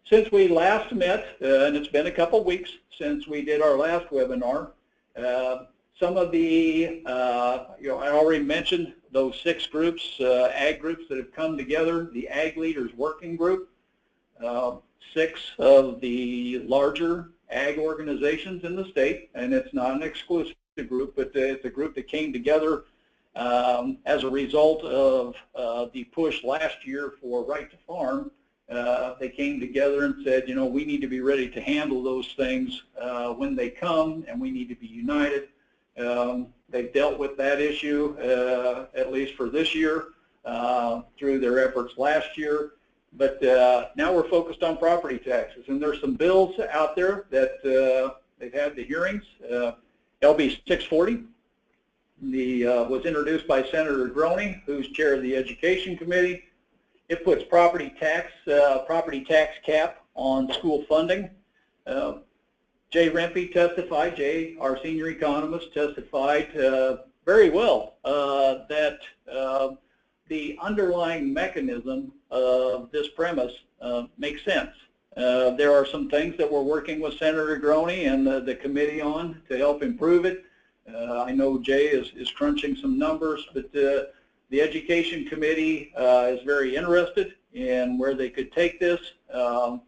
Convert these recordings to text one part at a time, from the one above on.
Since we last met, and it's been a couple weeks since we did our last webinar, some of the, I already mentioned those 6 groups, ag groups that have come together, the Ag Leaders Working Group, 6 of the larger ag organizations in the state, and it's not an exclusive group, but it's a group that came together as a result of the push last year for Right to Farm. They came together and said, we need to be ready to handle those things when they come, and we need to be united. They've dealt with that issue, at least for this year, through their efforts last year. But now we're focused on property taxes, and there's some bills out there that they've had the hearings. LB 640 was introduced by Senator Groney, who's chair of the Education Committee. It puts property tax cap on school funding. Jay Rempe testified, Jay, our senior economist, testified very well that the underlying mechanism of this premise makes sense. There are some things that we're working with Senator Groney and the committee on to help improve it. I know Jay is crunching some numbers, but the Education Committee is very interested in where they could take this. The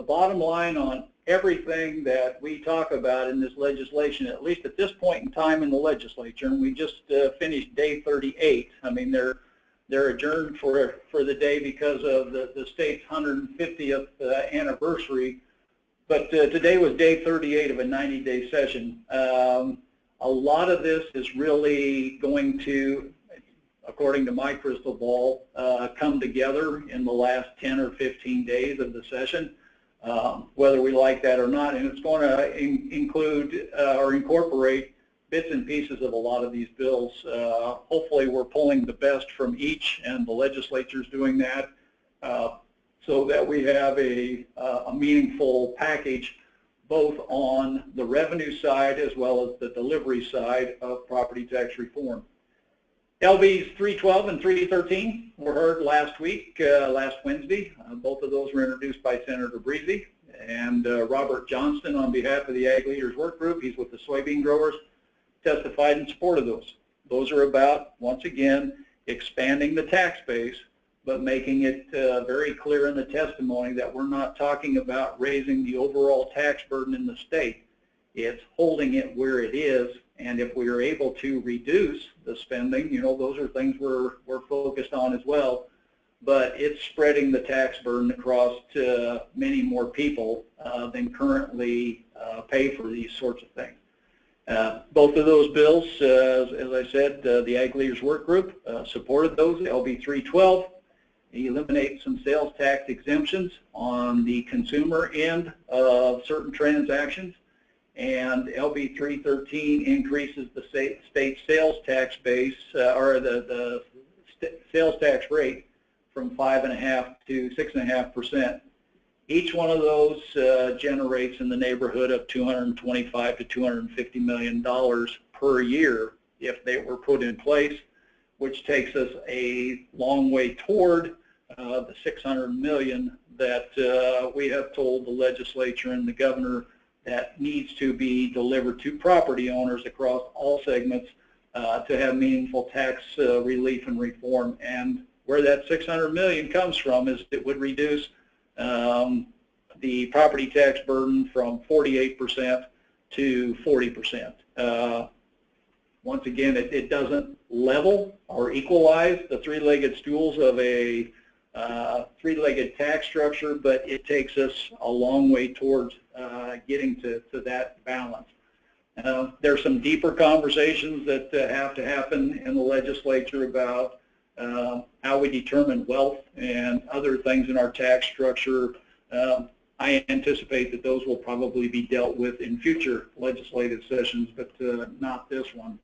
bottom line on everything that we talk about in this legislation, at least at this point in time in the legislature, and we just finished day 38. I mean, they're adjourned for the day because of the state's 150th anniversary. But today was day 38 of a 90-day session. A lot of this is really going to, according to my crystal ball, come together in the last 10 or 15 days of the session, whether we like that or not. And it's going to include or incorporate bits and pieces of a lot of these bills. Hopefully we're pulling the best from each, and the legislature's doing that, so that we have a meaningful package both on the revenue side as well as the delivery side of property tax reform. LBs 312 and 313 were heard last week, last Wednesday. Both of those were introduced by Senator Breezy, and Robert Johnston, on behalf of the Ag Leaders Work Group, he's with the soybean growers, testified in support of those. Those are about, once again, expanding the tax base, but making it very clear in the testimony that we're not talking about raising the overall tax burden in the state. It's holding it where it is, and if we are able to reduce the spending, those are things we're focused on as well, but it's spreading the tax burden across to many more people than currently pay for these sorts of things. Both of those bills, as I said, the Ag Leaders Work Group supported those. LB 312 eliminates some sales tax exemptions on the consumer end of certain transactions, and LB 313 increases the state sales tax base, or the sales tax rate, from 5.5% to 6.5%. Each one of those generates in the neighborhood of $225 to $250 million per year if they were put in place, which takes us a long way toward the $600 million that we have told the legislature and the governor that needs to be delivered to property owners across all segments to have meaningful tax relief and reform. And where that $600 million comes from is it would reduce the property tax burden from 48% to 40%. Once again, it doesn't level or equalize the three-legged stools of a three-legged tax structure, but it takes us a long way towards getting to that balance. There's some deeper conversations that have to happen in the legislature about how we determine wealth and other things in our tax structure. I anticipate that those will probably be dealt with in future legislative sessions, but not this one.